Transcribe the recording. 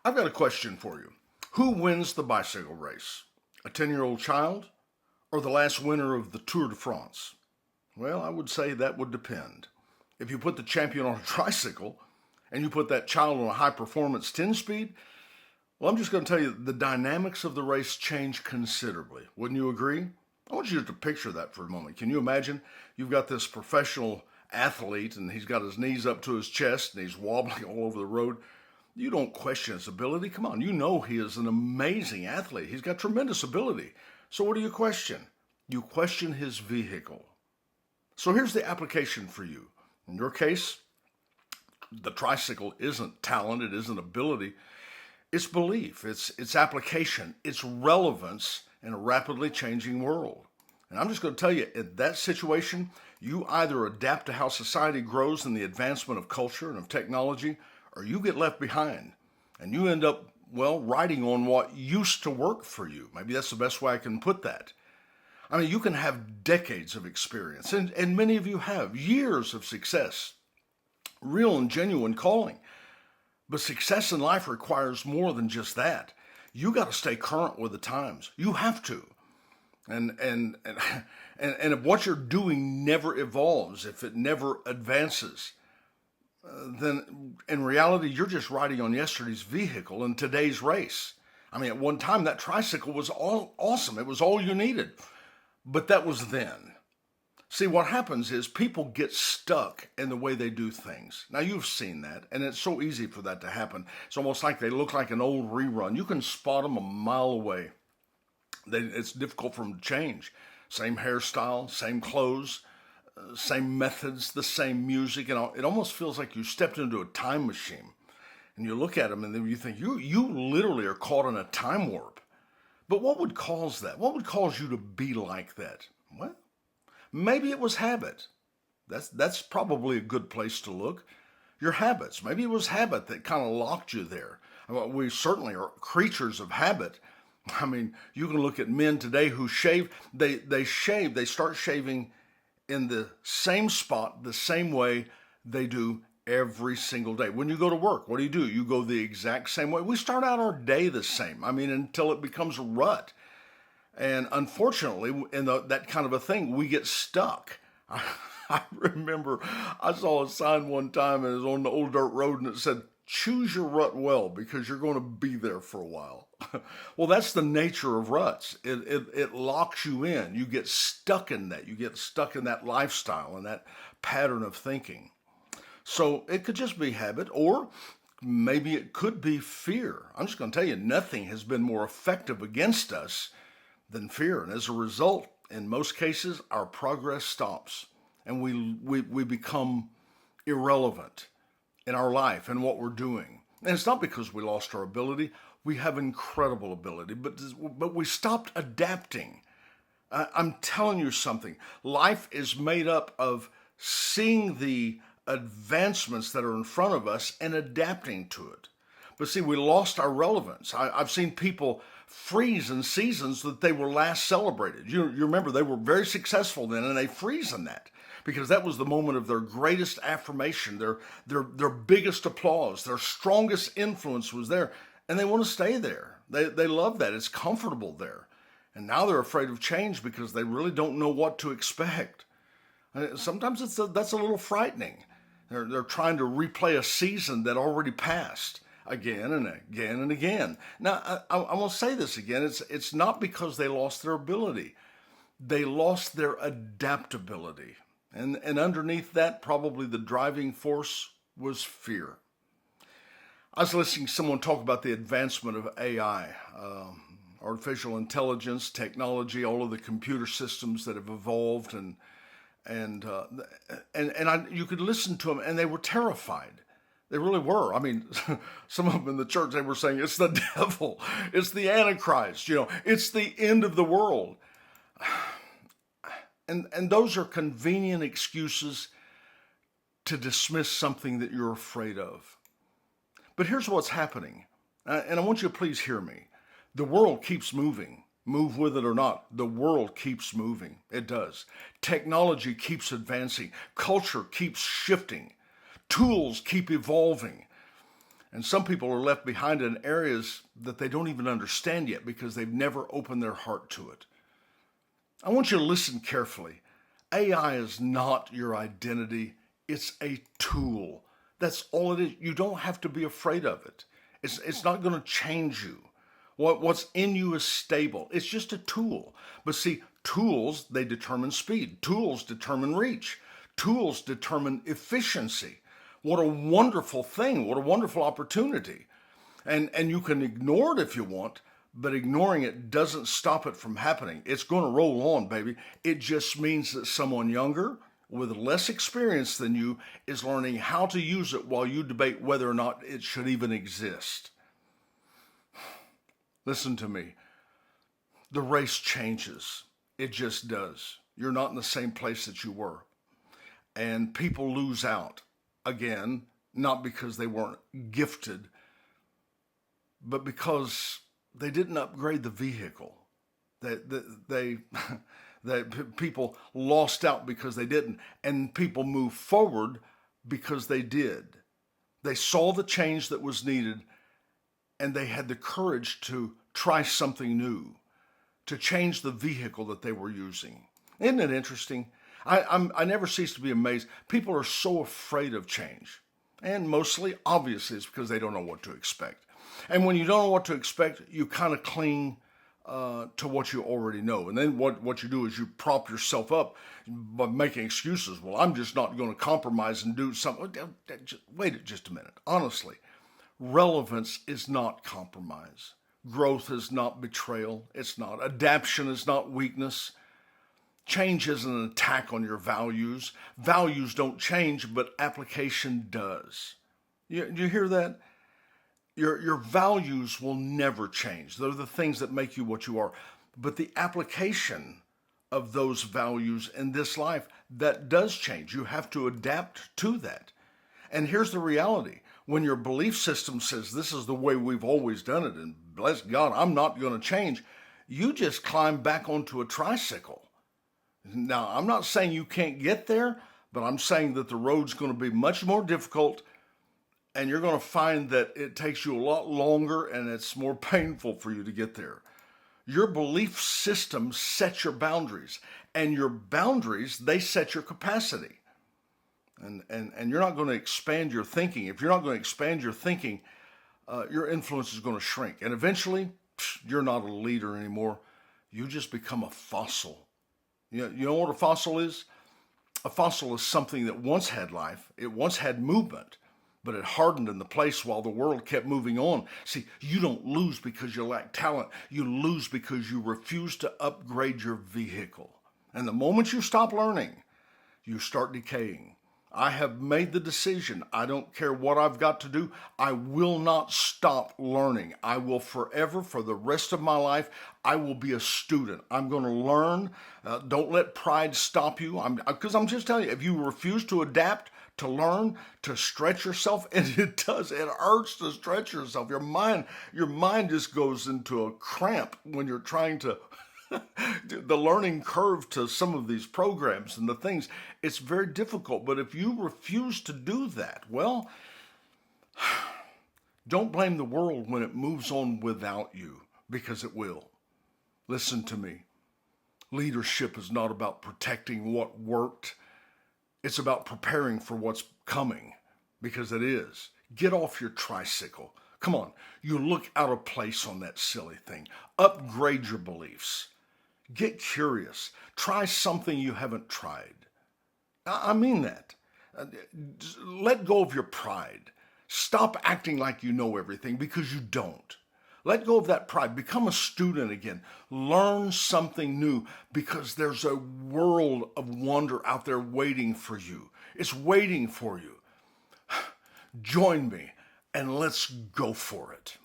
I've got a question for you. Who wins the bicycle race? A 10-year-old child or the last winner of the Tour de France? Well, I would say that would depend. If you put the champion on a tricycle and you put that child on a high performance 10 speed, well, I'm just going to tell you the dynamics of the race change considerably. Wouldn't you agree? I want you to picture that for a moment. Can you imagine you've got this professional athlete and he's got his knees up to his chest and he's wobbling all over the road? You don't question his ability. Come on, you know he is an amazing athlete. He's got tremendous ability. So what do you question? You question his vehicle. So here's the application for you. In your case, the tricycle isn't talent, it isn't ability. It's belief, it's application, it's relevance in a rapidly changing world. And I'm just going to tell you, in that situation, you either adapt to how society grows in the advancement of culture and of technology, or you get left behind and you end up, well, riding on what used to work for you. Maybe that's the best way I can put that. I mean, you can have decades of experience, and many of you have years of success, real and genuine calling. But success in life requires more than just that. You got to stay current with the times. You have to. And if what you're doing never evolves, if it never advances, then in reality, you're just riding on yesterday's vehicle in today's race. I mean, at one time, that tricycle was all awesome. It was all you needed. But that was then. See, what happens is people get stuck in the way they do things. Now, you've seen that, and it's so easy for that to happen. It's almost like they look like an old rerun. You can spot them a mile away. It's difficult for them to change. Same hairstyle, same clothes, same methods, the same music. It almost feels like you stepped into a time machine. And you look at them and then you think, you literally are caught in a time warp. But what would cause that? What would cause you to be like that? Well, maybe it was habit. That's probably a good place to look. Your habits. Maybe it was habit that kind of locked you there. Well, we certainly are creatures of habit. I mean, you can look at men today who shave. They shave. They start shaving in the same spot, the same way they do every single day. When you go to work, what do? You go the exact same way. We start out our day the same. I mean, until it becomes a rut. And unfortunately, in that kind of a thing, we get stuck. I remember I saw a sign one time and it was on the old dirt road and it said, choose your rut well because you're going to be there for a while. Well, that's the nature of ruts. It locks you in. You get stuck in that. You get stuck in that lifestyle and that pattern of thinking. So it could just be habit, or maybe it could be fear. I'm just going to tell you, nothing has been more effective against us than fear. And as a result, in most cases, our progress stops and we become irrelevant in our life and what we're doing. And it's not because we lost our ability. We have incredible ability, but we stopped adapting. I'm telling you something. Life is made up of seeing the advancements that are in front of us and adapting to it. But see, we lost our relevance. I've seen people freeze in seasons that they were last celebrated. You remember they were very successful then, and they freeze in that because that was the moment of their greatest affirmation, their biggest applause, their strongest influence was there, and they want to stay there. They love that. It's comfortable there. And now they're afraid of change because they really don't know what to expect. Sometimes that's a little frightening. They're trying to replay a season that already passed again and again and again. Now, I want to say this again. It's not because they lost their ability. They lost their adaptability. And underneath that, probably the driving force was fear. I was listening to someone talk about the advancement of AI, artificial intelligence, technology, all of the computer systems that have evolved, you could listen to them, and they were terrified. They really were. I mean, some of them in the church, they were saying, it's the devil, it's the Antichrist, it's the end of the world. And those are convenient excuses to dismiss something that you're afraid of. But here's what's happening, and I want you to please hear me. The world keeps moving. Move with it or not, the world keeps moving. It does. Technology keeps advancing. Culture keeps shifting. Tools keep evolving. And some people are left behind in areas that they don't even understand yet because they've never opened their heart to it. I want you to listen carefully. AI is not your identity. It's a tool. That's all it is. You don't have to be afraid of it. It's not going to change you. What's in you is stable. It's just a tool. But see, tools, they determine speed. Tools determine reach. Tools determine efficiency. What a wonderful thing. What a wonderful opportunity. And you can ignore it if you want, but ignoring it doesn't stop it from happening. It's going to roll on, baby. It just means that someone younger with less experience than you is learning how to use it while you debate whether or not it should even exist. Listen to me. The race changes. It just does. You're not in the same place that you were. And people lose out, again, not because they weren't gifted, but because they didn't upgrade the vehicle. People lost out because they didn't, and people moved forward because they did. They saw the change that was needed, and they had the courage to try something new, to change the vehicle that they were using. Isn't it interesting? I never cease to be amazed. People are so afraid of change, and mostly, obviously, it's because they don't know what to expect. And when you don't know what to expect, you kind of cling to what you already know. And then what you do is you prop yourself up by making excuses. Well, I'm just not going to compromise and do something. Wait just a minute. Honestly, relevance is not compromise. Growth is not betrayal. It's not. Adaptation is not weakness. Change isn't an attack on your values. Values don't change, but application does. You hear that? Your values will never change. They're the things that make you what you are. But the application of those values in this life, that does change. You have to adapt to that. And here's the reality. When your belief system says this is the way we've always done it, and bless God, I'm not going to change, you just climb back onto a tricycle. Now, I'm not saying you can't get there, but I'm saying that the road's going to be much more difficult, and you're going to find that it takes you a lot longer and it's more painful for you to get there. Your belief system sets your boundaries, and your boundaries, they set your capacity. And you're not going to expand your thinking. If you're not going to expand your thinking, your influence is going to shrink. And eventually, you're not a leader anymore. You just become a fossil. You know what a fossil is? A fossil is something that once had life. It once had movement, but it hardened in the place while the world kept moving on. See, you don't lose because you lack talent. You lose because you refuse to upgrade your vehicle. And the moment you stop learning, you start decaying. I have made the decision. I don't care what I've got to do. I will not stop learning. I will forever, for the rest of my life, I will be a student. I'm going to learn. Don't let pride stop you. Because I'm just telling you, if you refuse to adapt, to learn, to stretch yourself, and it does. It hurts to stretch yourself. Your mind just goes into a cramp when you're trying to the learning curve to some of these programs and the things. It's very difficult. But if you refuse to do that, well, don't blame the world when it moves on without you, because it will. Listen to me. Leadership is not about protecting what worked. It's about preparing for what's coming, because it is. Get off your tricycle. Come on. You look out of place on that silly thing. Upgrade your beliefs. Get curious. Try something you haven't tried. I mean that. Let go of your pride. Stop acting like you know everything, because you don't. Let go of that pride. Become a student again. Learn something new, because there's a world of wonder out there waiting for you. It's waiting for you. Join me and let's go for it.